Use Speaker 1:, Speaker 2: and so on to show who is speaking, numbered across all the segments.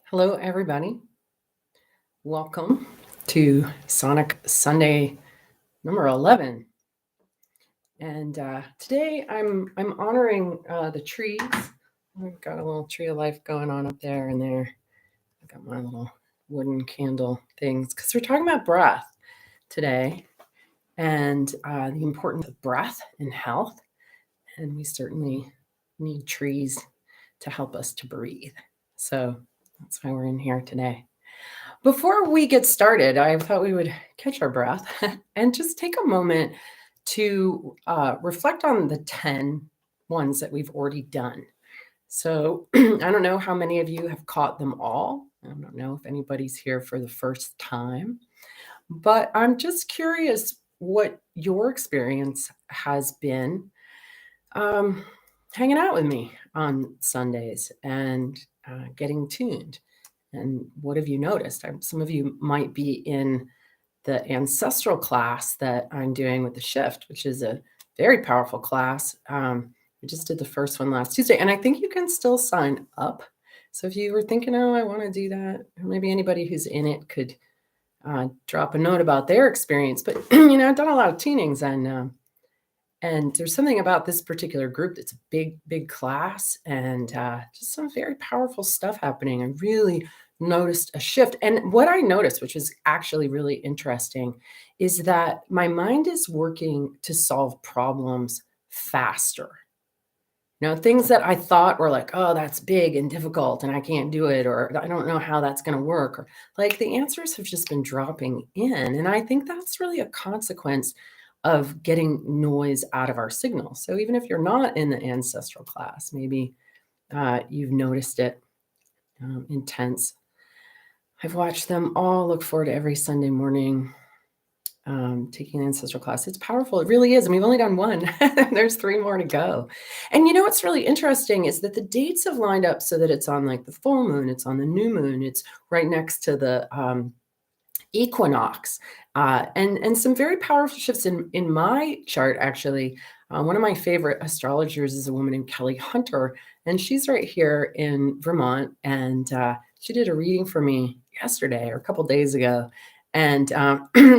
Speaker 1: Hello, everybody. Welcome to Sonic Sunday number 11. And today I'm honoring the trees. I've got a little tree of life going on up there and there. I've got my little wooden candle things because we're talking about breath today and the importance of breath in health. And we certainly need trees to help us to breathe. So that's why we're in here today. Before we get started, I thought we would catch our breath and just take a moment to reflect on the 10 ones that we've already done. So I don't know how many of you have caught them all. I don't know if anybody's here for the first time, but I'm just curious what your experience has been hanging out with me on Sundays and getting tuned. And what have you noticed? Some of you might be in the ancestral class that I'm doing with the shift, which is a very powerful class. We just did the first one last Tuesday, and I think you can still sign up. So if you were thinking, oh, I want to do that, or maybe anybody who's in it could drop a note about their experience. But I've done a lot of tunings, and there's something about this particular group that's a big class and just some very powerful stuff happening. I really noticed a shift. And what I noticed, which is actually really interesting, is that my mind is working to solve problems faster. Things that I thought were like, oh, that's big and difficult and I can't do it, or I don't know how that's going to work, or like the answers have just been dropping in. And I think that's really a consequence of getting noise out of our signal. So even if you're not in the ancestral class, maybe you've noticed it intense. I've watched them all. Look forward to every Sunday morning taking an ancestral class. It's powerful. It really is. And we've only done one. There's 3 more to go. And what's really interesting is that the dates have lined up so that it's on like the full moon, it's on the new moon, it's right next to the equinox, and some very powerful shifts in my chart. Actually, one of my favorite astrologers is a woman named Kelly Hunter, and she's right here in Vermont, and she did a reading for me yesterday or a couple days ago, and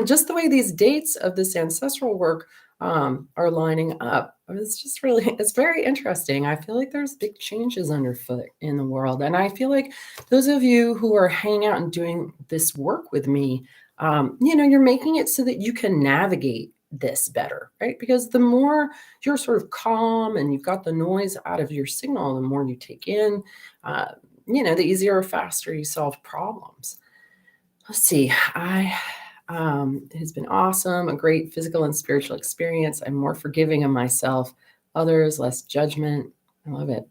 Speaker 1: just the way these dates of this ancestral work are lining up, it's very interesting. I feel like there's big changes underfoot in the world, and I feel like those of you who are hanging out and doing this work with me, you're making it so that you can navigate this better, right? Because the more you're sort of calm and you've got the noise out of your signal, the more you take in, the easier or faster you solve problems. Let's see. It has been awesome, a great physical and spiritual experience. I'm more forgiving of myself, others, less judgment. I love it.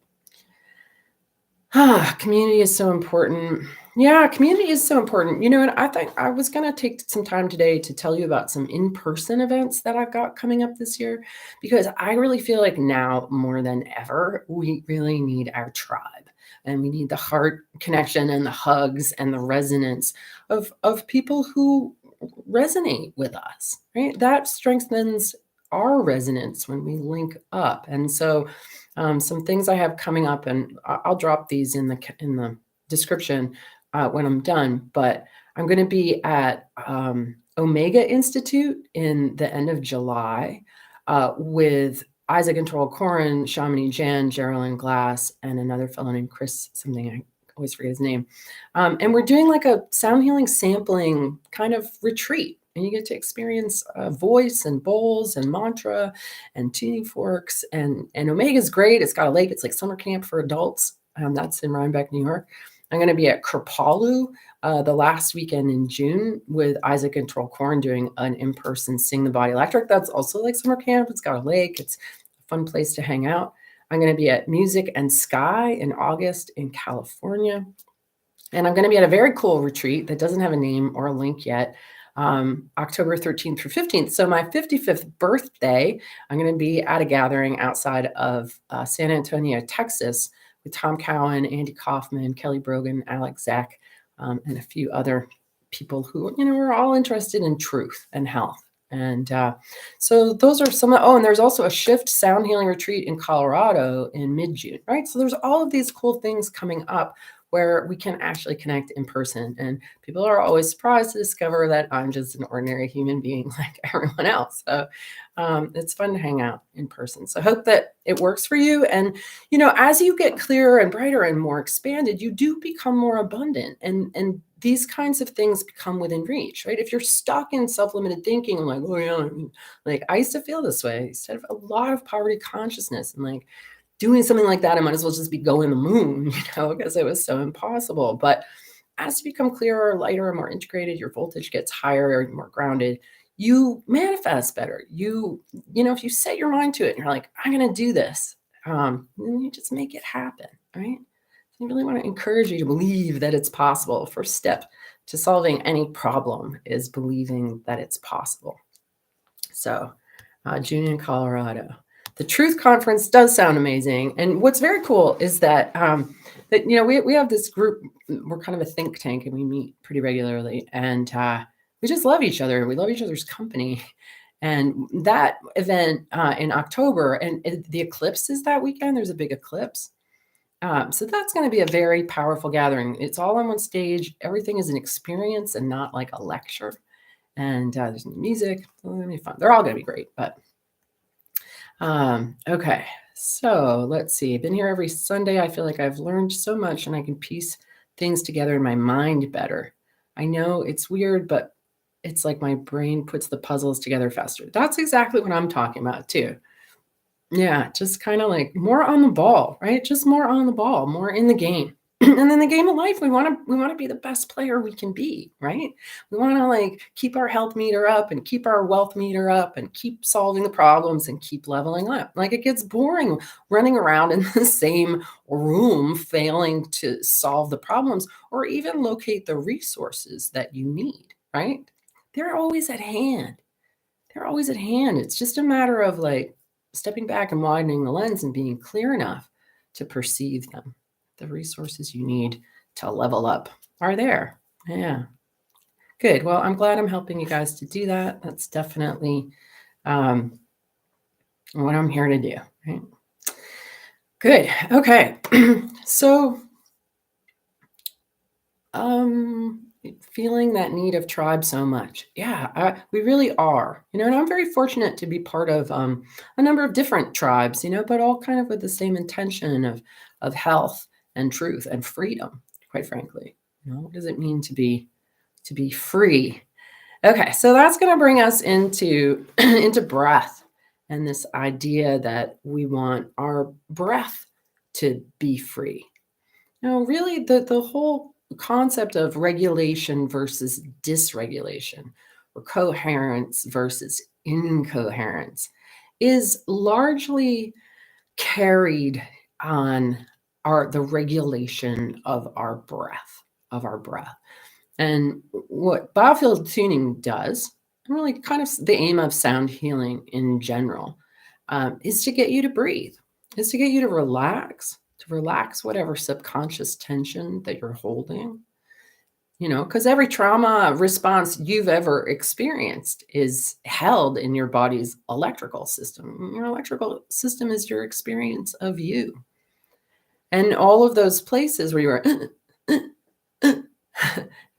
Speaker 1: Community is so important. Yeah, community is so important. And I think I was going to take some time today to tell you about some in-person events that I've got coming up this year, because I really feel like now more than ever, we really need our tribe, and we need the heart connection and the hugs and the resonance of people who resonate with us, right? That strengthens our resonance when we link up. And so some things I have coming up, and I'll drop these in the description when I'm done, but I'm going to be at Omega Institute in the end of July with Isaac and Terrell Corin, Shamini Jan, Geraldine Glass, and another fellow named Chris, something I always forget his name. And we're doing like a sound healing sampling kind of retreat. And you get to experience voice and bowls and mantra and tuning forks. And Omega's great. It's got a lake. It's like summer camp for adults. That's in Rhinebeck, New York. I'm going to be at Kripalu the last weekend in June with Isaac and Terrell Corin doing an in-person Sing the Body Electric. That's also like summer camp. It's got a lake. It's a fun place to hang out. I'm going to be at Music and Sky in August in California. And I'm going to be at a very cool retreat that doesn't have a name or a link yet, October 13th through 15th. So my 55th birthday, I'm going to be at a gathering outside of San Antonio, Texas, with Tom Cowan, Andy Kaufman, Kelly Brogan, Alex Zach, and a few other people who, are all interested in truth and health. And so those are some, and there's also a Shift Sound Healing Retreat in Colorado in mid-June, right? So there's all of these cool things coming up where we can actually connect in person. And people are always surprised to discover that I'm just an ordinary human being like everyone else. So it's fun to hang out in person. So I hope that it works for you. And, as you get clearer and brighter and more expanded, you do become more abundant. And these kinds of things become within reach, right? If you're stuck in self-limited thinking, like, oh yeah, like I used to feel this way. I used to have a lot of poverty consciousness and like doing something like that, I might as well just be going to the moon, because it was so impossible. But as you become clearer, lighter, and more integrated, your voltage gets higher, you're more grounded. You manifest better. If you set your mind to it and you're like, I'm going to do this, then you just make it happen, right? I really want to encourage you to believe that it's possible. First step to solving any problem is believing that it's possible. So, June in Colorado. The Truth Conference does sound amazing. And what's very cool is that, we have this group. We're kind of a think tank and we meet pretty regularly. And we just love each other. We love each other's company. And that event in October, and the eclipse is that weekend. There's a big eclipse. So that's going to be a very powerful gathering. It's all on one stage. Everything is an experience and not like a lecture. And there's music. It's going to be fun. They're all going to be great. But okay. So let's see. I've been here every Sunday. I feel like I've learned so much and I can piece things together in my mind better. I know it's weird, but it's like my brain puts the puzzles together faster. That's exactly what I'm talking about too. Yeah, just kind of like more on the ball, right? Just more on the ball, more in the game. And then the game of life, we want to be the best player we can be, right? We want to like keep our health meter up and keep our wealth meter up and keep solving the problems and keep leveling up. Like it gets boring running around in the same room failing to solve the problems or even locate the resources that you need, right? They're always at hand. They're always at hand. It's just a matter of like stepping back and widening the lens and being clear enough to perceive them. The resources you need to level up are there. Yeah. Good. Well, I'm glad I'm helping you guys to do that. That's definitely what I'm here to do. Right? Good. Okay. So, feeling that need of tribe so much. Yeah, we really are. And I'm very fortunate to be part of a number of different tribes, but all kind of with the same intention of health and truth and freedom, quite frankly. What does it mean to be free? Okay, so that's going to bring us into into breath and this idea that we want our breath to be free. Really, the whole concept of regulation versus dysregulation or coherence versus incoherence is largely carried on the regulation of our breath. And what Biofield tuning does, really kind of the aim of sound healing in general, is to get you to breathe, is to get you to relax whatever subconscious tension that you're holding. Because every trauma response you've ever experienced is held in your body's electrical system. Your electrical system is your experience of you. And all of those places where you were,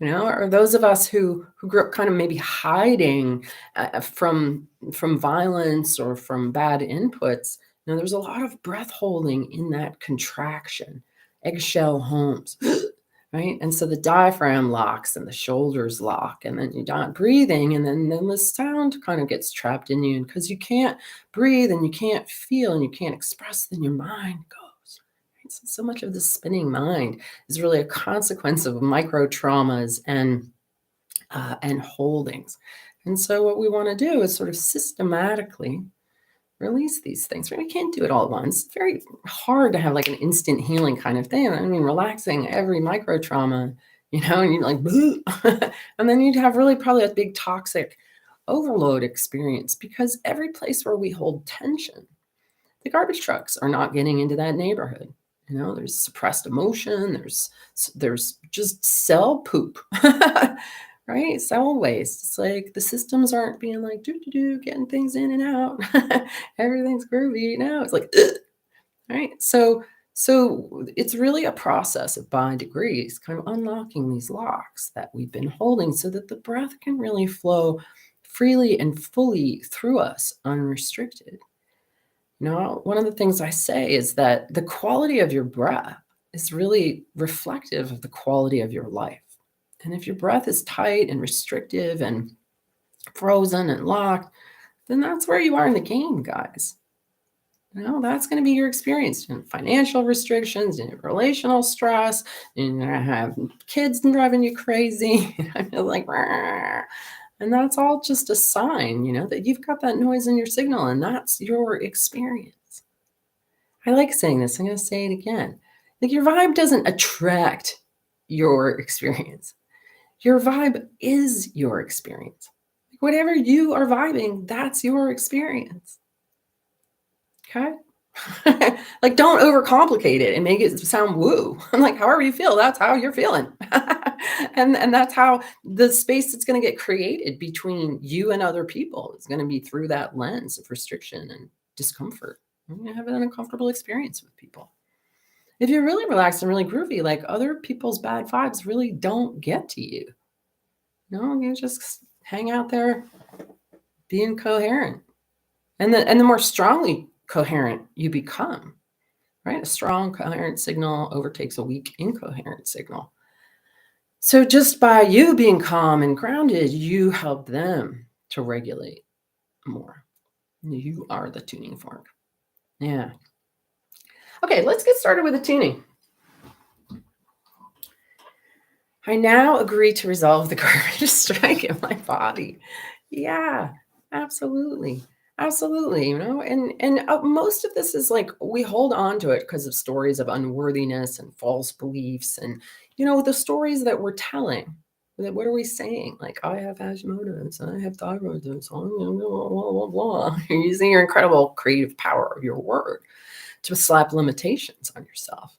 Speaker 1: or those of us who grew up kind of maybe hiding from violence or from bad inputs, there's a lot of breath holding in that contraction, eggshell homes, right? And so the diaphragm locks and the shoulders lock, and then you're not breathing, and then the sound kind of gets trapped in you. And because you can't breathe and you can't feel and you can't express, then your mind goes. Right? So much of the spinning mind is really a consequence of micro traumas and holdings. And so what we want to do is sort of systematically release these things. We can't do it all at once. It's very hard to have like an instant healing kind of thing. I mean, relaxing every micro trauma, and you're like, and then you'd have really probably a big toxic overload experience, because every place where we hold tension, the garbage trucks are not getting into that neighborhood. There's suppressed emotion. There's just cell poop. Right? Cell waste. It's like the systems aren't being like, getting things in and out. Everything's groovy. No, it's like, right? So So it's really a process of by degrees, kind of unlocking these locks that we've been holding so that the breath can really flow freely and fully through us, unrestricted. One of the things I say is that the quality of your breath is really reflective of the quality of your life. And if your breath is tight and restrictive and frozen and locked, then that's where you are in the game, guys. That's going to be your experience in financial restrictions, in relational stress, and you're going to have kids driving you crazy. I feel like, "Rah." And that's all just a sign, that you've got that noise in your signal, and that's your experience. I like saying this. I'm going to say it again. Like your vibe doesn't attract your experience. Your vibe is your experience. Like whatever you are vibing, that's your experience. Okay? Like, don't overcomplicate it and make it sound woo. I'm like, however you feel, that's how you're feeling. And that's how the space that's gonna get created between you and other people is gonna be through that lens of restriction and discomfort. You're gonna have an uncomfortable experience with people. If you're really relaxed and really groovy, like other people's bad vibes really don't get to you. No, you just hang out there being coherent. And the more strongly coherent you become, right? A strong coherent signal overtakes a weak incoherent signal. So just by you being calm and grounded, you help them to regulate more. You are the tuning fork. Yeah. Okay, let's get started with the tuning. I now agree to resolve the garbage strike in my body. Yeah, absolutely. Absolutely, and most of this is like we hold on to it because of stories of unworthiness and false beliefs and the stories that we're telling. What are we saying? Like, I have Hashimoto's, I have thyroiditis, blah, blah, blah, blah. You're using your incredible creative power of your word to slap limitations on yourself.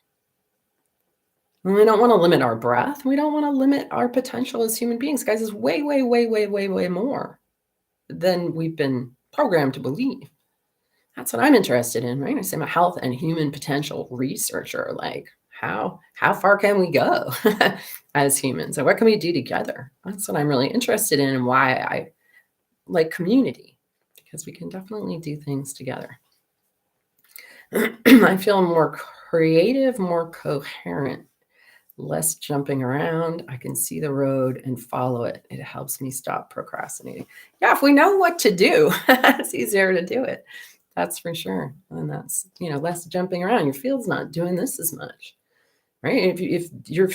Speaker 1: We don't want to limit our breath. We don't want to limit our potential as human beings. Guys, is way, way, way, way, way, way more than we've been programmed to believe. That's what I'm interested in, right? I say I'm a health and human potential researcher. Like, how far can we go as humans? And what can we do together? That's what I'm really interested in and why I like community, because we can definitely do things together. I feel more creative, more coherent, less jumping around. I can see the road and follow it. It helps me stop procrastinating. Yeah, if we know what to do, it's easier to do it. That's for sure. And that's, less jumping around. Your field's not doing this as much, right? If your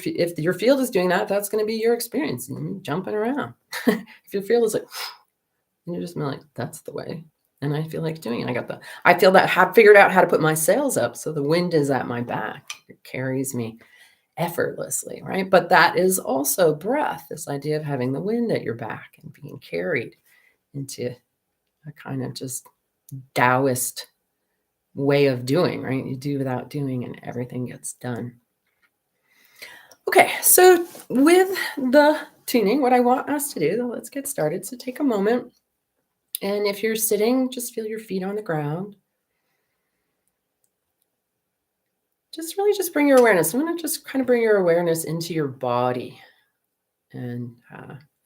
Speaker 1: field is doing that, that's going to be your experience. Jumping around. If your field is like, and you're just like, that's the way. And I feel like doing it. I feel that I figured out how to put my sails up so the wind is at my back. It carries me effortlessly, right? But that is also breath, this idea of having the wind at your back and being carried into a kind of just Taoist way of doing, right? You do without doing and everything gets done. Okay, so with the tuning, what I want us to do, let's get started. So take a moment. And if you're sitting, just feel your feet on the ground. Just bring your awareness. I'm going to just kind of bring your awareness into your body. And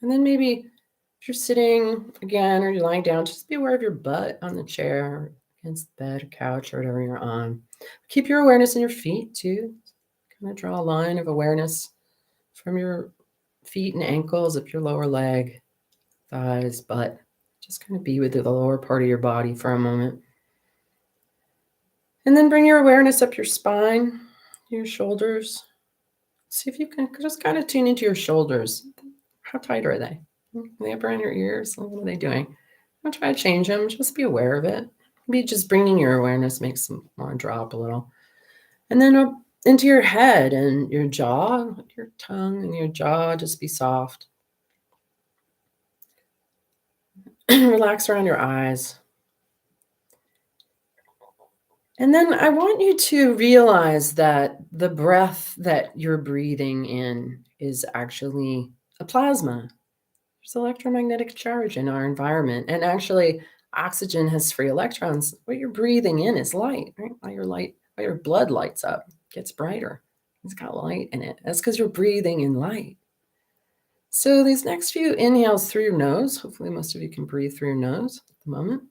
Speaker 1: then maybe if you're sitting again or you're lying down, just be aware of your butt on the chair, against the bed or couch or whatever you're on. Keep your awareness in your feet too. Kind of draw a line of awareness from your feet and ankles up your lower leg, thighs, butt. Just kind of be with the lower part of your body for a moment. And then bring your awareness up your spine, your shoulders. See if you can just kind of tune into your shoulders. How tight are they? Are they up around your ears? What are they doing? Don't try to change them. Just be aware of it. Maybe just bringing your awareness makes them want to drop a little. And then up into your head and your jaw, your tongue and your jaw, just be soft. Relax around your eyes. And then I want you to realize that the breath that you're breathing in is actually a plasma. There's electromagnetic charge in our environment. And actually, oxygen has free electrons. What you're breathing in is light, right? All your light why your blood lights up, gets brighter. It's got light in it. That's because you're breathing in light. So these next few inhales through your nose, hopefully most of you can breathe through your nose at the moment.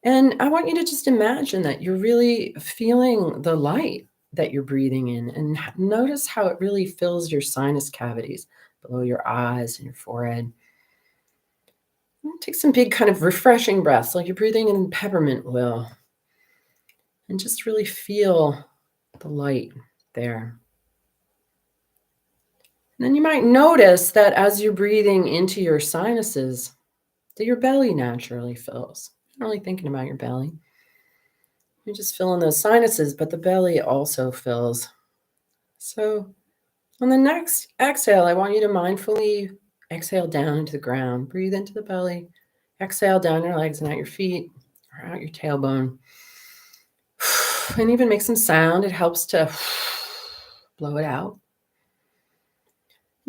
Speaker 1: And I want you to just imagine that you're really feeling the light that you're breathing in, and notice how it really fills your sinus cavities below your eyes and your forehead. And take some big kind of refreshing breaths, like you're breathing in peppermint oil, and just really feel the light there. And then you might notice that as you're breathing into your sinuses, that your belly naturally fills. You're not really thinking about your belly. You're just filling those sinuses, but the belly also fills. So on the next exhale, I want you to mindfully exhale down into the ground. Breathe into the belly. Exhale down your legs and out your feet or out your tailbone. And even make some sound. It helps to blow it out.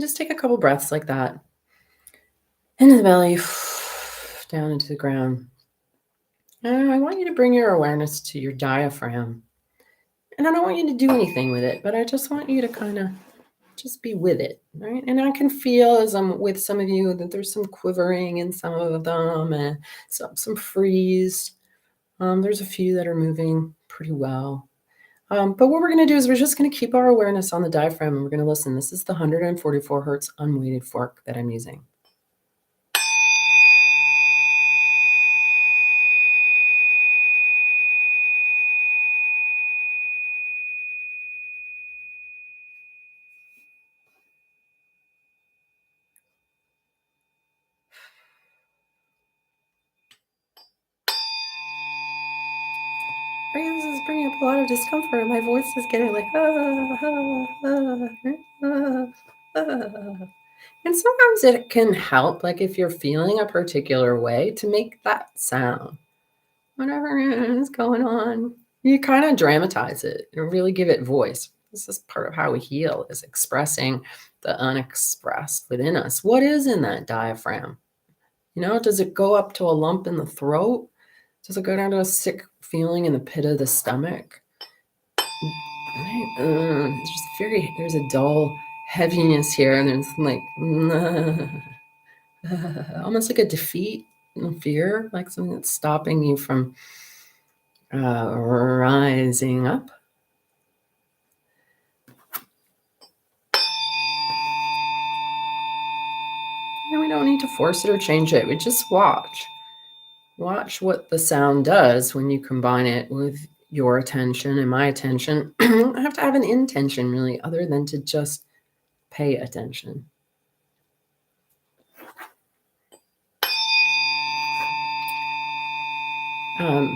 Speaker 1: Just take a couple breaths like that. Into the belly, down into the ground. And I want you to bring your awareness to your diaphragm. And I don't want you to do anything with it, but I just want you to kind of just be with it, right? And I can feel as I'm with some of you that there's some quivering in some of them and some freeze. There's a few that are moving pretty well. But what we're going to do is we're just going to keep our awareness on the diaphragm and we're going to listen. This is the 144 hertz unweighted fork that I'm using. This is bringing up a lot of discomfort. My voice is getting like, And sometimes it can help, like if you're feeling a particular way, to make that sound. Whatever is going on, you kind of dramatize it and really give it voice. This is part of how we heal, is expressing the unexpressed within us. What is in that diaphragm? Does it go up to a lump in the throat? Does it go down to a sick feeling in the pit of the stomach? Right? There's a dull heaviness here, and there's like, almost like a defeat and fear, like something that's stopping you from rising up. And we don't need to force it or change it. We just watch. Watch what the sound does when you combine it with your attention and my attention. I have to have an intention, really, other than to just pay attention.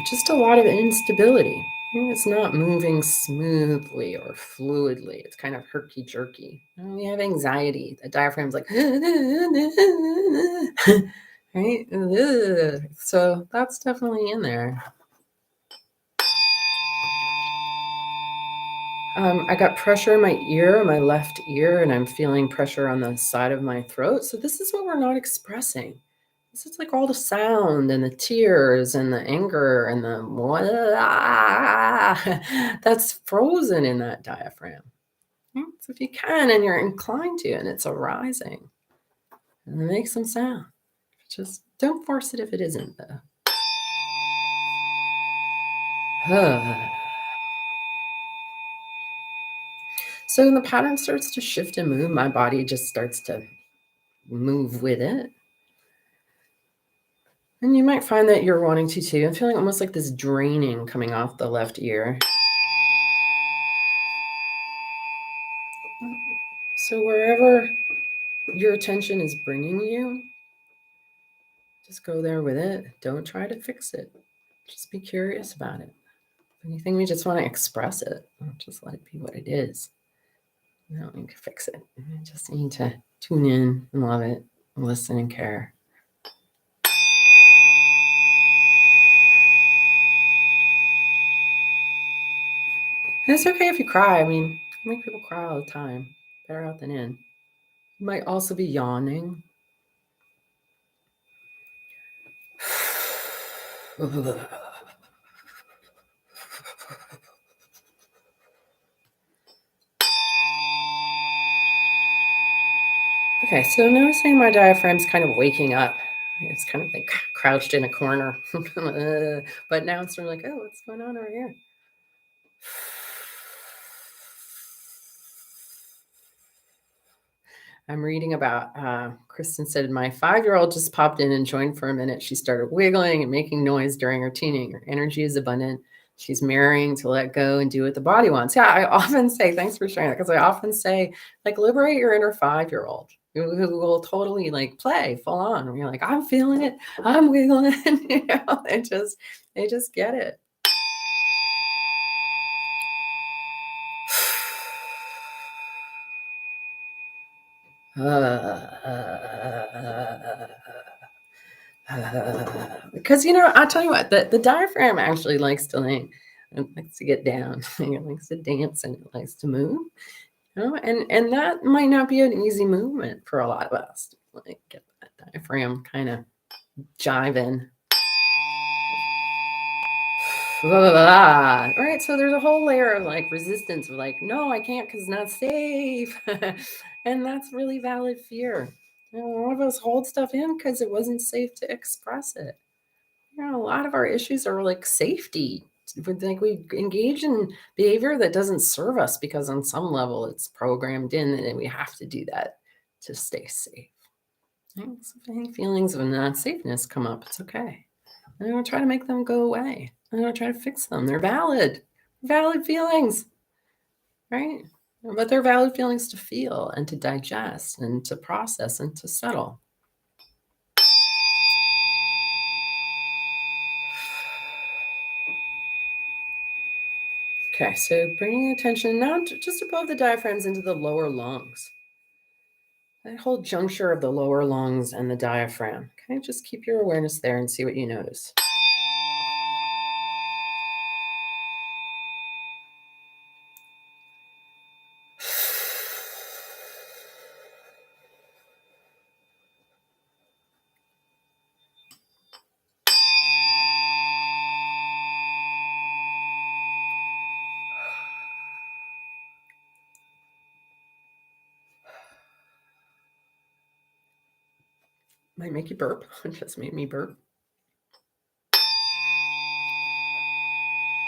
Speaker 1: Just a lot of instability. It's not moving smoothly or fluidly. It's kind of herky-jerky. We have anxiety. The diaphragm's like, right? So that's definitely in there. I got pressure in my ear, my left ear, and I'm feeling pressure on the side of my throat. So this is what we're not expressing. This is like all the sound and the tears and the anger and the that's frozen in that diaphragm. So if you can and you're inclined to, and it's arising, and make some sound. Just don't force it if it isn't, though. So when the pattern starts to shift and move, my body just starts to move with it. And you might find that you're wanting to too. I'm feeling almost like this draining coming off the left ear. So wherever your attention is bringing you, just go there with it. Don't try to fix it. Just be curious about it. If anything, we just want to express it. Just let it be what it is. You don't need to fix it. You just need to tune in and love it, listen and care. And it's okay if you cry. I mean, I make people cry all the time. Better out than in. You might also be yawning. Okay, so noticing my diaphragm's kind of waking up. It's kind of like crouched in a corner. But now it's sort of like, oh, what's going on over here? I'm reading about, Kristen said, my 5-year-old just popped in and joined for a minute. She started wiggling and making noise during her teething. Her energy is abundant. She's mirroring to let go and do what the body wants. Yeah, I often say, thanks for sharing that, because I often say, like, liberate your inner 5-year-old who will totally like play full on. And you're like, I'm feeling it. I'm wiggling. They just get it. Because I'll tell you what, the diaphragm actually likes to it likes to get down. It likes to dance and it likes to move. And that might not be an easy movement for a lot of us. Like get that diaphragm kind of jiving. All right, so there's a whole layer of like resistance of like, no, I can't because it's not safe. And that's really valid fear. A lot of us hold stuff in because it wasn't safe to express it. A lot of our issues are like safety. We engage in behavior that doesn't serve us because on some level it's programmed in and we have to do that to stay safe. So if any feelings of not safeness come up, it's okay. I don't try to make them go away. I don't try to fix them. They're valid feelings, right? But they're valid feelings to feel and to digest and to process and to settle. Okay, so bringing attention now just above the diaphragms into the lower lungs. That whole juncture of the lower lungs and the diaphragm. Okay, just keep your awareness there and see what you notice. Might make you burp. It just made me burp.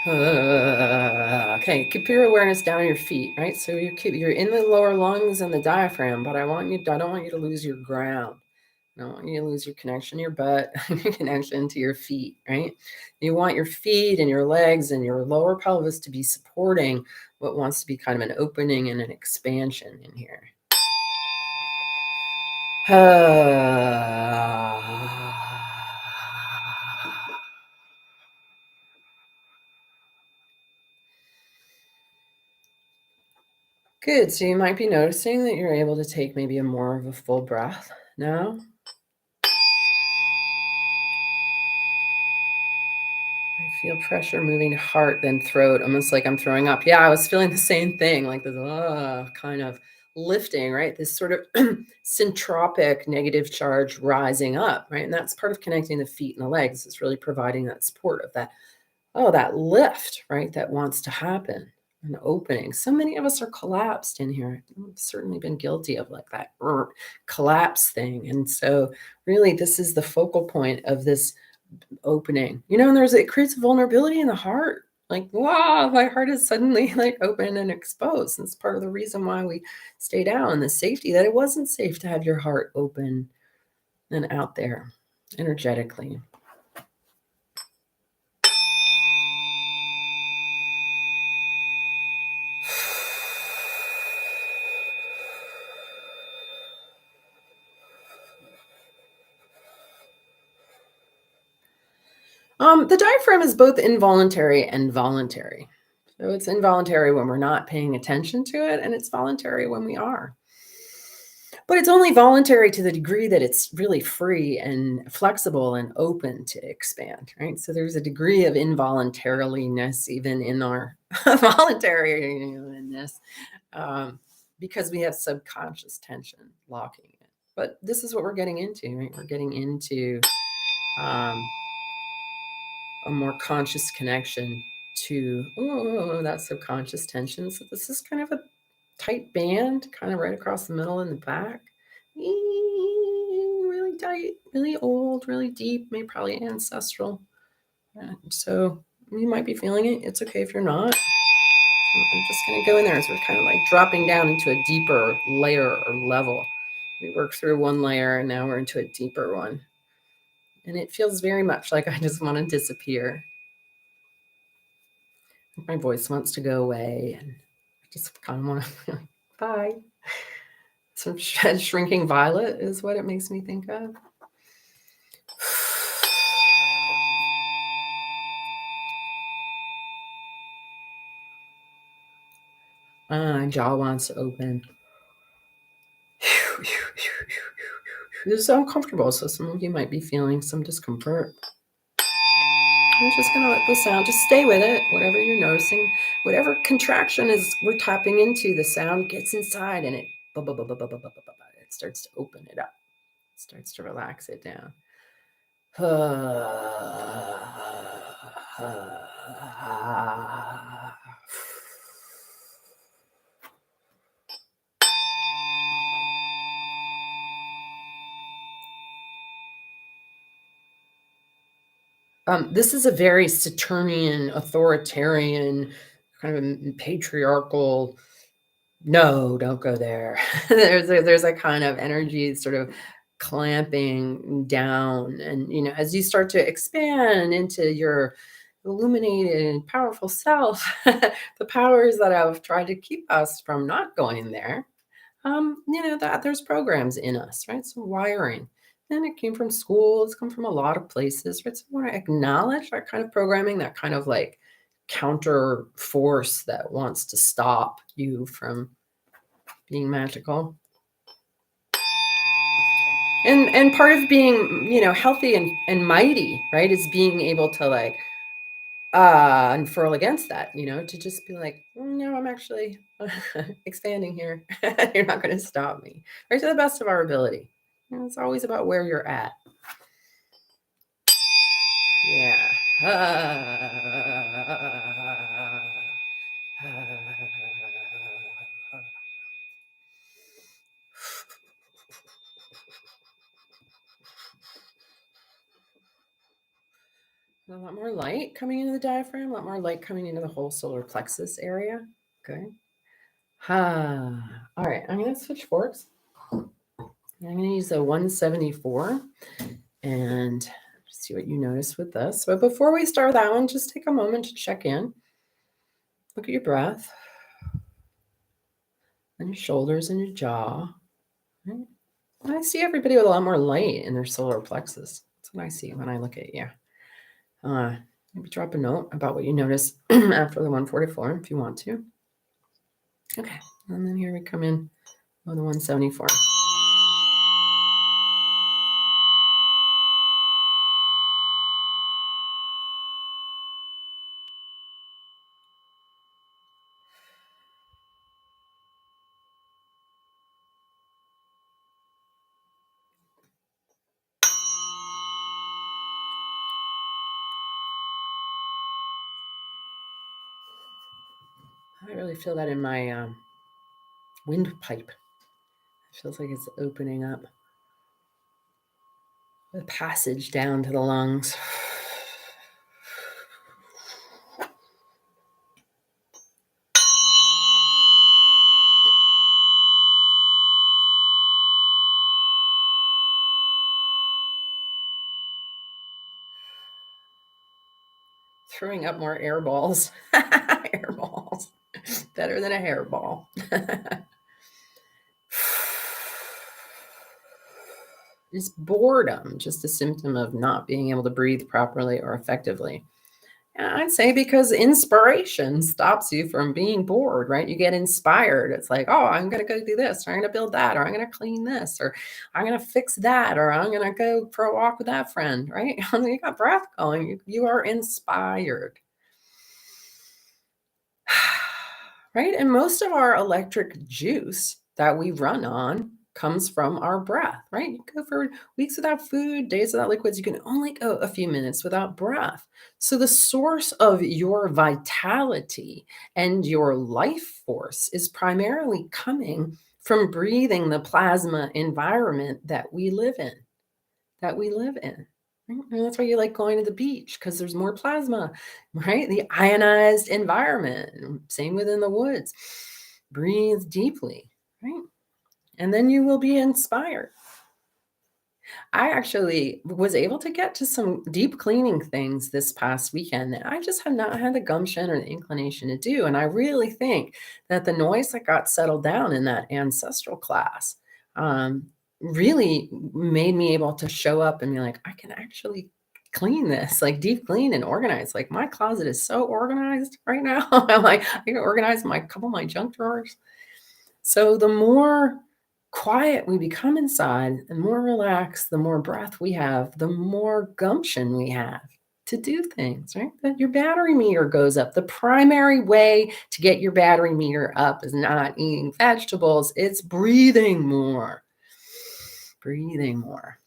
Speaker 1: Okay, keep your awareness down your feet, right? So you're in the lower lungs and the diaphragm, but I don't want you to lose your ground. I don't want you to lose your connection to your butt, your connection to your feet, right? You want your feet and your legs and your lower pelvis to be supporting what wants to be kind of an opening and an expansion in here. Good. So you might be noticing that you're able to take maybe more of a full breath now. I feel pressure moving heart, then throat, almost like I'm throwing up. Yeah, I was feeling the same thing, like this kind of lifting, right? This sort of centropic negative charge rising up, right? And that's part of connecting the feet and the legs. It's really providing that support of that lift, right? That wants to happen, an opening. So many of us are collapsed in here. I've certainly been guilty of like that collapse thing. And so really this is the focal point of this opening, and it creates vulnerability in the heart. Like, wow, my heart is suddenly like open and exposed. And it's part of the reason why we stay down, the safety, that it wasn't safe to have your heart open and out there energetically. The diaphragm is both involuntary and voluntary. So it's involuntary when we're not paying attention to it, and it's voluntary when we are. But it's only voluntary to the degree that it's really free and flexible and open to expand, right? So there's a degree of involuntariness even in our voluntariness, because we have subconscious tension blocking it. But this is what we're getting into, right? We're getting into a more conscious connection to that subconscious tension. So this is kind of a tight band, kind of right across the middle and the back. really tight, really old, really deep, maybe probably ancestral. So you might be feeling it. It's okay if you're not. I'm just going to go in there as we're kind of like dropping down into a deeper layer or level. We worked through one layer and now we're into a deeper one. And it feels very much like I just want to disappear. My voice wants to go away and I just kind of want to be like, bye. Some shrinking violet is what it makes me think of. Jaw wants to open. This is uncomfortable, so some of you might be feeling some discomfort. I'm just going to let the sound, just stay with it, whatever you're noticing. Whatever contraction is we're tapping into, the sound gets inside and it starts to open it up. It starts to relax it down. This is a very Saturnian, authoritarian, kind of patriarchal. No, don't go there. There's a kind of energy sort of clamping down, and as you start to expand into your illuminated and powerful self, the powers that have tried to keep us from not going there, that there's programs in us, right? So wiring. And it came from school, it's come from a lot of places, right? So we want to acknowledge that kind of programming, that kind of like counter force that wants to stop you from being magical. And part of being, healthy and mighty, right, is being able to like unfurl against that, to just be like, no, I'm actually expanding here. You're not going to stop me, right? To the best of our ability. It's always about where you're at. Yeah. A lot more light coming into the diaphragm, a lot more light coming into the whole solar plexus area. Good. All right, I'm going to switch forks. I'm going to use a 174 and see what you notice with this. But before we start that one, just take a moment to check in. Look at your breath and your shoulders and your jaw. Right? I see everybody with a lot more light in their solar plexus. That's what I see when I look at you. Maybe drop a note about what you notice after the 144 if you want to. Okay, and then here we come in on the 174. I really feel that in my windpipe. It feels like it's opening up the passage down to the lungs. Throwing up more air balls. Air balls. Better than a hairball. Is boredom just a symptom of not being able to breathe properly or effectively? I'd say because inspiration stops you from being bored, right? You get inspired. It's like, oh, I'm going to go do this, or I'm going to build that, or I'm going to clean this, or I'm going to fix that, or I'm going to go for a walk with that friend, right? You got breath going. You are inspired. Right? And most of our electric juice that we run on comes from our breath, right? You go for weeks without food, days without liquids. You can only go a few minutes without breath. So the source of your vitality and your life force is primarily coming from breathing the plasma environment that we live in, that we live in. Right? And that's why you like going to the beach, because there's more plasma, right? The ionized environment. Same within the woods. Breathe deeply, right? And then you will be inspired. I actually was able to get to some deep cleaning things this past weekend that I just had not had the gumption or the inclination to do. And I really think that the noise that got settled down in that ancestral class really made me able to show up and be like, I can actually clean this, like deep clean and organize. Like my closet is so organized right now. I'm like, I can organize my couple of my junk drawers. So the more quiet we become inside, the more relaxed, the more breath we have, the more gumption we have to do things, right? That your battery meter goes up. The primary way to get your battery meter up is not eating vegetables, it's breathing more. Breathing more.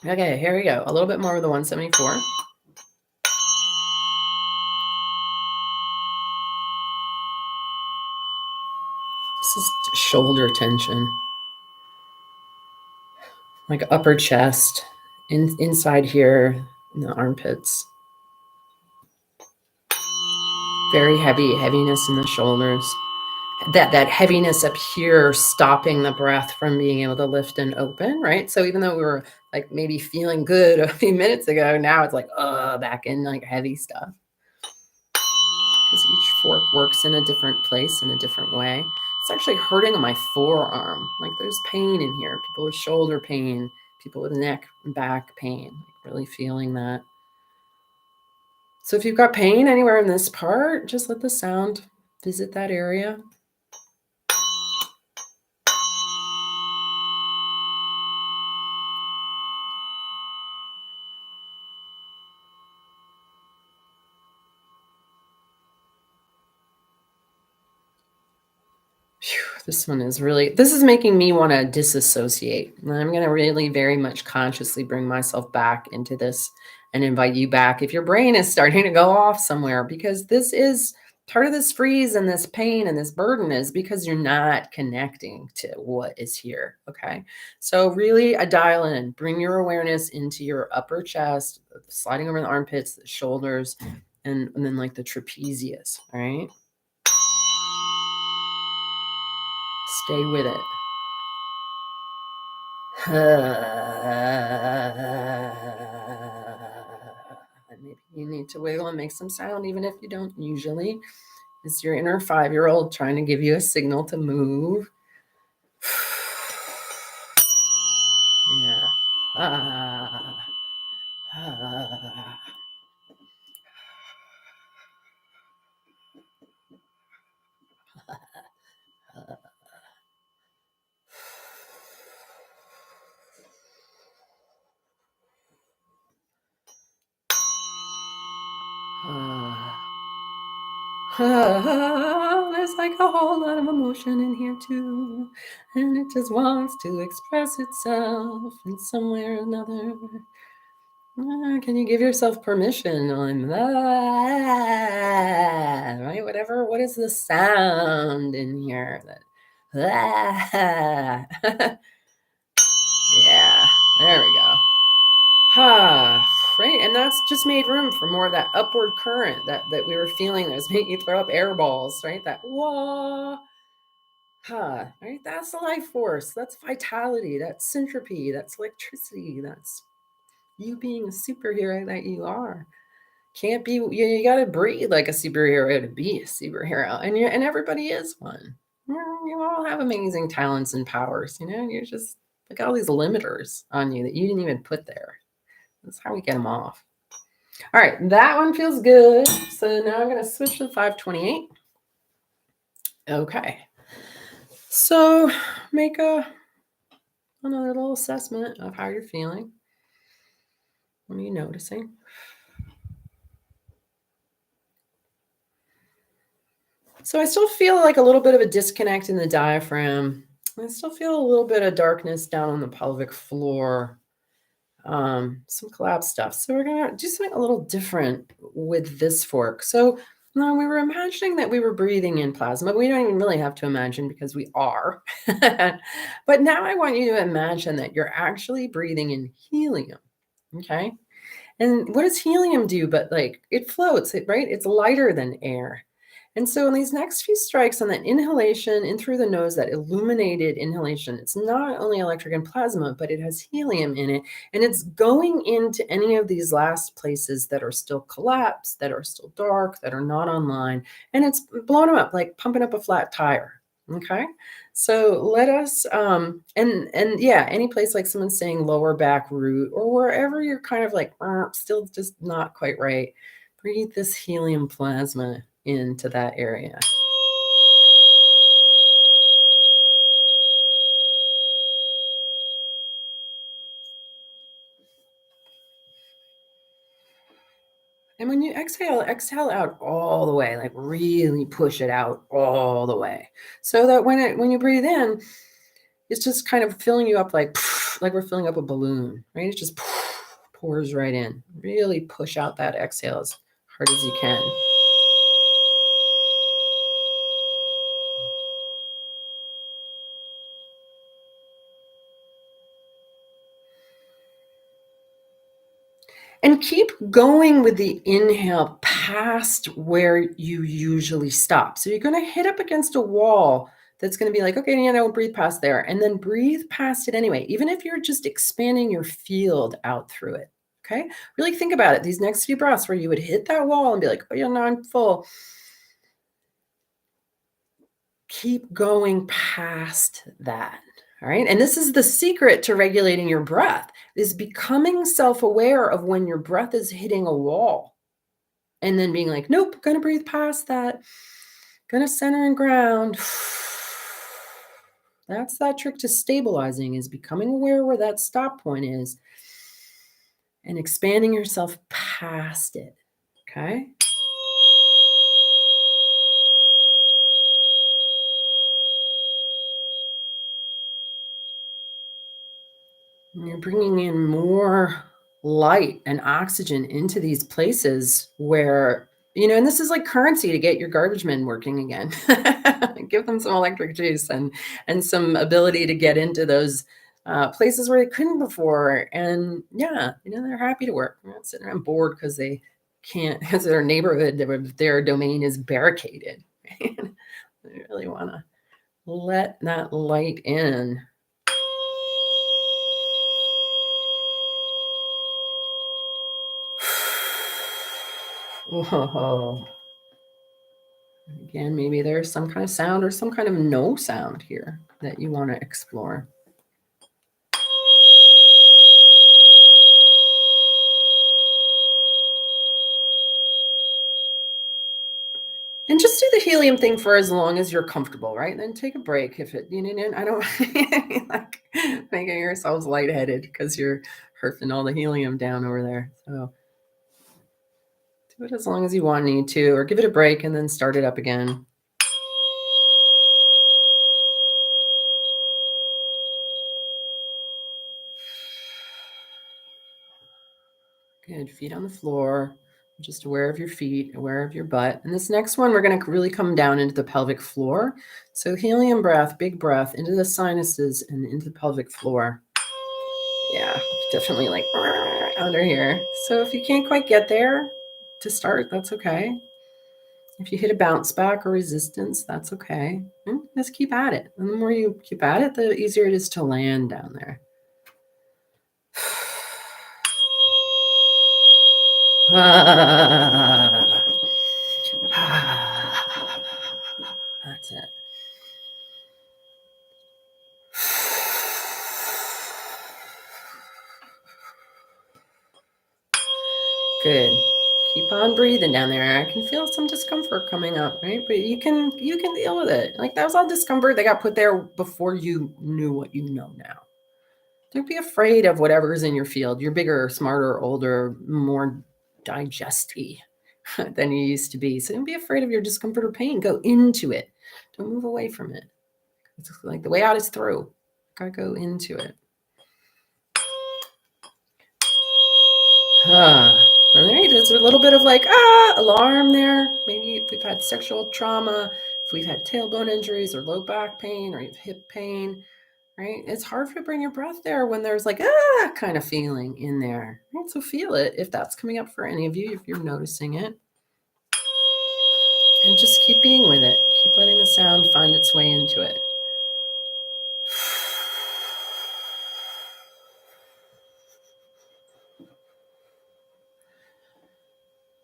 Speaker 1: Okay, here we go. A little bit more with the 174. This is shoulder tension. Like upper chest, inside here in the armpits. Very heaviness in the shoulders. That heaviness up here stopping the breath from being able to lift and open, right? So even though we were like maybe feeling good a few minutes ago, now it's like, back in like heavy stuff. Because each fork works in a different place in a different way. It's actually hurting on my forearm. Like there's pain in here. People with shoulder pain, people with neck and back pain, like really feeling that. So if you've got pain anywhere in this part, just let the sound visit that area. This one is really, this is making me want to disassociate. And I'm going to really very much consciously bring myself back into this and invite you back if your brain is starting to go off somewhere, because this is part of this freeze and this pain and this burden is because you're not connecting to what is here. Okay. So really a dial in, bring your awareness into your upper chest, sliding over the armpits, the shoulders, and then like the trapezius. All right. Stay with it. Maybe you need to wiggle and make some sound, even if you don't usually. It's your inner 5-year-old trying to give you a signal to move. Yeah. There's like a whole lot of emotion in here too, and it just wants to express itself in some way or another. Can you give yourself permission on that? Right? Whatever. What is the sound in here? That yeah. There we go. Right. And that's just made room for more of that upward current that we were feeling that was making you throw up air balls, right? That wah. Right? That's the life force. That's vitality. That's syntropy. That's electricity. That's you being a superhero that you are. Can't be, you got to breathe like a superhero to be a superhero. And everybody is one. You all have amazing talents and powers. You're just like all these limiters on you that you didn't even put there. That's how we get them off. All right, that one feels good. So now I'm going to switch to 528. Okay. So make another little assessment of how you're feeling. What are you noticing? So I still feel like a little bit of a disconnect in the diaphragm. I still feel a little bit of darkness down on the pelvic floor, some collapse stuff. So we're gonna do something a little different with this fork. So now we were imagining that we were breathing in plasma. We don't even really have to imagine because we are. But now I want you to imagine that you're actually breathing in helium. Okay. And what does helium do? But like it floats, right? It's lighter than air. And so in these next few strikes on that inhalation in through the nose, that illuminated inhalation, it's not only electric and plasma, but it has helium in it. And it's going into any of these last places that are still collapsed, that are still dark, that are not online. And it's blowing them up, like pumping up a flat tire. Okay. So let us and yeah, any place like someone's saying lower back root or wherever you're kind of like still just not quite right. Breathe this helium plasma into that area. And when you exhale, exhale out all the way, like really push it out all the way. So that when you breathe in, it's just kind of filling you up like we're filling up a balloon, right? It just pours right in. Really push out that exhale as hard as you can. And keep going with the inhale past where you usually stop. So you're going to hit up against a wall that's going to be like, okay, breathe past there. And then breathe past it anyway, even if you're just expanding your field out through it. Okay. Really think about it. These next few breaths where you would hit that wall and be like, oh, yeah, no, I'm full. Keep going past that. All right. And this is the secret to regulating your breath is becoming self-aware of when your breath is hitting a wall and then being like, nope, gonna breathe past that. Gonna center and ground. That's that trick to stabilizing is becoming aware where that stop point is and expanding yourself past it. Okay. And you're bringing in more light and oxygen into these places where, and this is like currency to get your garbage men working again. Give them some electric juice and some ability to get into those places where they couldn't before. And yeah, they're happy to work. They're not sitting around bored because they can't, because their neighborhood, their domain is barricaded. They really want to let that light in. Whoa. Again, maybe there's some kind of sound or some kind of no sound here that you want to explore. And just do the helium thing for as long as you're comfortable, right? And then take a break if it, I don't like making yourselves lightheaded because you're hurting all the helium down over there. So do it as long as you need to, or give it a break and then start it up again. Good. Feet on the floor. Just aware of your feet, aware of your butt. And this next one, we're going to really come down into the pelvic floor. So helium breath, big breath into the sinuses and into the pelvic floor. Yeah, definitely like under here. So if you can't quite get there to start, that's okay. If you hit a bounce back or resistance, that's okay. Just keep at it. And the more you keep at it, the easier it is to land down there. That's it. Good. Keep on breathing down there. I can feel some discomfort coming up, right? But you can deal with it. Like that was all discomfort that got put there before you knew what you know now. Don't be afraid of whatever's in your field. You're bigger, smarter, older, more digesty than you used to be. So don't be afraid of your discomfort or pain. Go into it. Don't move away from it. It's like the way out is through. Gotta go into it. All right, there's a little bit of like, alarm there. Maybe if we've had sexual trauma, if we've had tailbone injuries or low back pain or you have hip pain, right? It's hard to bring your breath there when there's like, kind of feeling in there, right? So feel it if that's coming up for any of you, if you're noticing it. And just keep being with it. Keep letting the sound find its way into it.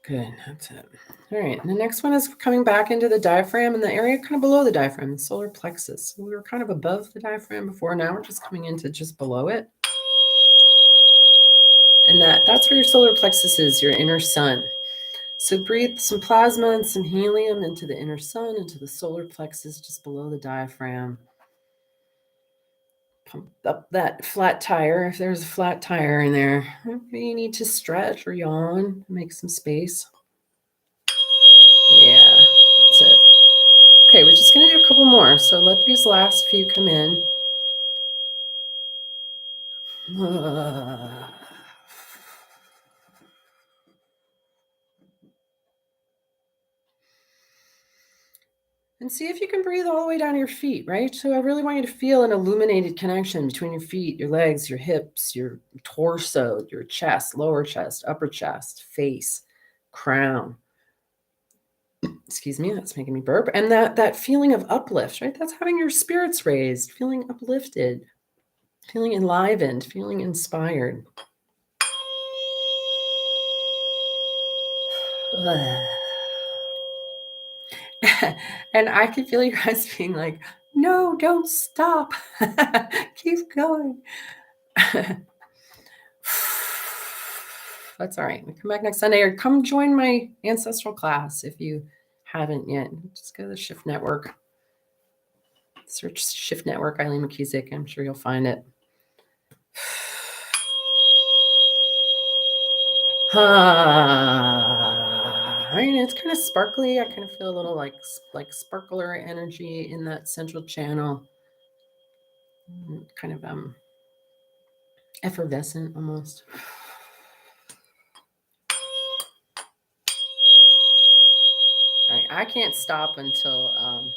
Speaker 1: Good, that's it. All right, and the next one is coming back into the diaphragm and the area kind of below the diaphragm, the solar plexus. So we were kind of above the diaphragm before, now we're just coming into just below it. And that's where your solar plexus is, your inner sun. So breathe some plasma and some helium into the inner sun, into the solar plexus just below the diaphragm. Pump up that flat tire. If there's a flat tire in there, maybe you need to stretch or yawn, make some space. Yeah, that's it. Okay, we're just going to do a couple more. So let these last few come in. And see if you can breathe all the way down to your feet, right? So I really want you to feel an illuminated connection between your feet, your legs, your hips, your torso, your chest, lower chest, upper chest, face, crown. Excuse me, that's making me burp. And that feeling of uplift, right? That's having your spirits raised, feeling uplifted, feeling enlivened, feeling inspired. And I can feel you guys being like, no, don't stop. Keep going. That's all right. We come back next Sunday or come join my ancestral class if you haven't yet. Just go to the Shift Network. Search Shift Network, Eileen McKusick. I'm sure you'll find it. I mean, it's kind of sparkly. I kind of feel a little like sparkler energy in that central channel. Kind of effervescent almost. All right, I can't stop until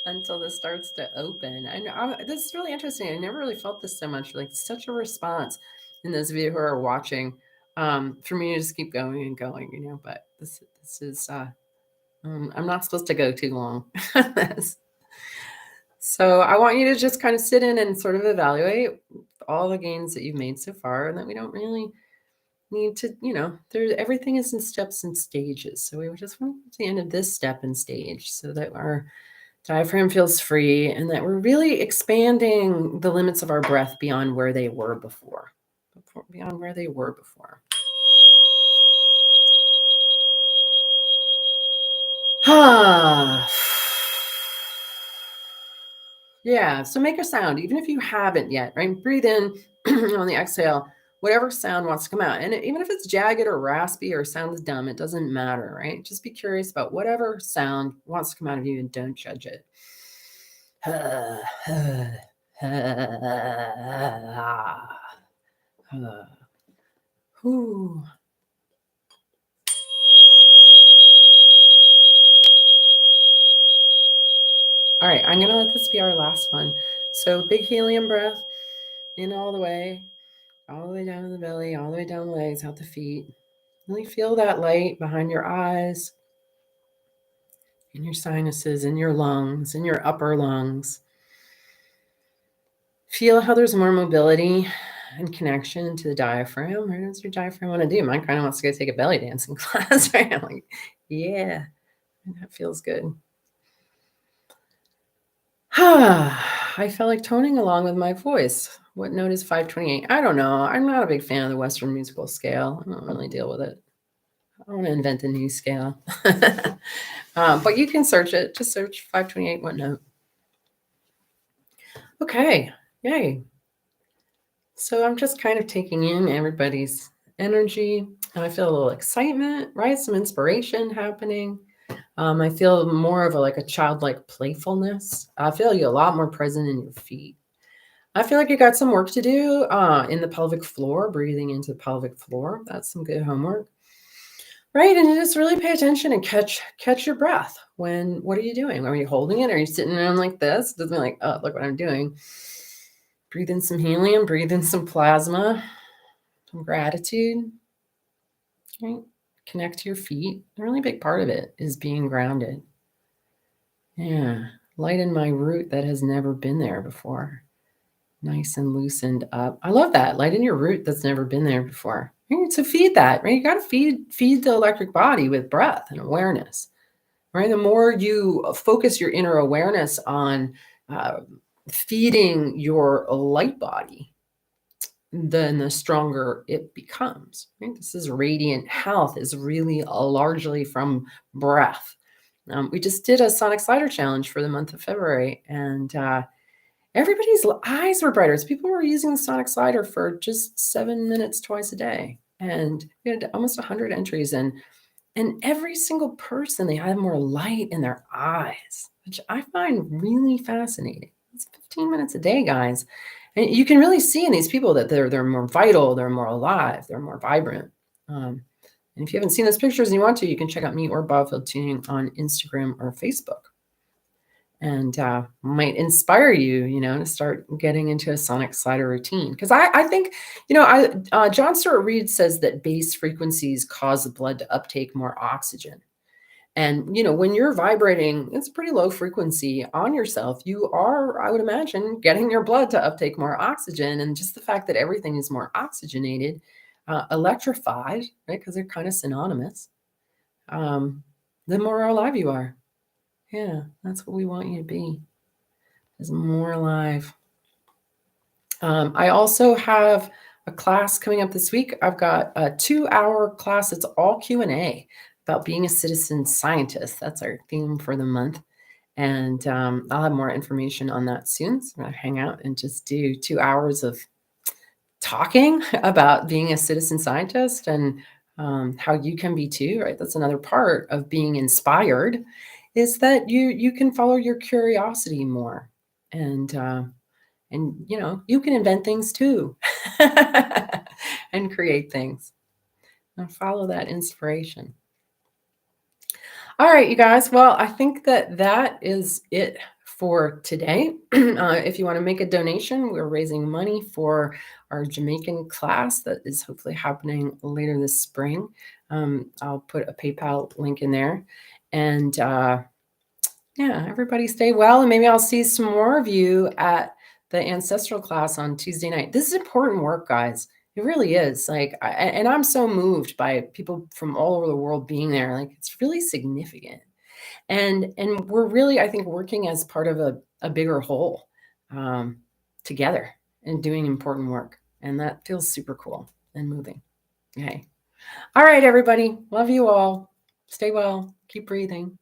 Speaker 1: until this starts to open. I know this is really interesting. I never really felt this so much. Like such a response in those of you who are watching. For me to just keep going and going, you know. But this is I'm not supposed to go too long. So I want you to just kind of sit in and sort of evaluate all the gains that you've made so far, and that we don't really need to, you know, everything is in steps and stages. So we just want to get to the end of this step and stage so that our diaphragm feels free and that we're really expanding the limits of our breath beyond where they were before. Beyond where they were before. Yeah, so make a sound, even if you haven't yet, right? Breathe in on the exhale, whatever sound wants to come out. And even if it's jagged or raspy or sounds dumb, it doesn't matter, right? Just be curious about whatever sound wants to come out of you and don't judge it. All right, I'm going to let this be our last one. So big helium breath in all the way down to the belly, all the way down the legs, out the feet. Really feel that light behind your eyes, in your sinuses, in your lungs, in your upper lungs. Feel how there's more mobility and connection to the diaphragm. What does your diaphragm want to do? Mine kind of wants to go take a belly dancing class, right? I'm like, yeah, that feels good. I felt like toning along with my voice. What note is 528? I don't know. I'm not a big fan of the Western musical scale. I don't really deal with it. I want to invent a new scale. But you can search it. Just search 528, what note. Okay, yay. So I'm just kind of taking in everybody's energy, and I feel a little excitement, right? Some inspiration happening. I feel more of like a childlike playfulness. I feel you a lot more present in your feet. I feel like you got some work to do in the pelvic floor, breathing into the pelvic floor. That's some good homework. Right, and just really pay attention and catch your breath. What are you doing? Are you holding it? Are you sitting around like this? Doesn't mean like, oh, look what I'm doing. Breathe in some helium, breathe in some plasma, some gratitude. Right? Connect to your feet. A really big part of it is being grounded. Yeah. Lighten my root that has never been there before. Nice and loosened up. I love that. Lighten your root that's never been there before. Right? So feed that, right? You got to feed the electric body with breath and awareness. Right? The more you focus your inner awareness on feeding your light body, then the stronger it becomes. Right? This is radiant health is really largely from breath. We just did a sonic slider challenge for the month of February, and everybody's eyes were brighter. People were using the sonic slider for just 7 minutes twice a day, and we had almost 100 entries. And every single person, they had more light in their eyes, which I find really fascinating. It's 15 minutes a day, guys. And you can really see in these people that they're more vital, they're more alive, they're more vibrant. And if you haven't seen those pictures and you want to, you can check out me or Biofield Tuning on Instagram or Facebook. And might inspire you, to start getting into a sonic slider routine. Because I think, John Stuart Reed says that bass frequencies cause the blood to uptake more oxygen. And, when you're vibrating, it's pretty low frequency on yourself. You are, I would imagine, getting your blood to uptake more oxygen. And just the fact that everything is more oxygenated, electrified, right? Because they're kind of synonymous. The more alive you are. Yeah, that's what we want you to be, is more alive. I also have a class coming up this week. I've got a 2-hour class. It's all Q&A about being a citizen scientist. That's our theme for the month. And I'll have more information on that soon. So I'm going to hang out and just do 2 hours of talking about being a citizen scientist and how you can be too, right? That's another part of being inspired, is that you can follow your curiosity more, and you can invent things too and create things and follow that inspiration. All right, you guys. Well, I think that is it for today. If you want to make a donation, we're raising money for our Jamaican class that is hopefully happening later this spring. I'll put a PayPal link in there. And everybody stay well. And maybe I'll see some more of you at the ancestral class on Tuesday night. This is important work, guys. It really is. And I'm so moved by people from all over the world being there. Like, it's really significant. And we're really, I think, working as part of a bigger whole together and doing important work. And that feels super cool and moving. Okay. All right, everybody. Love you all. Stay well. Keep breathing.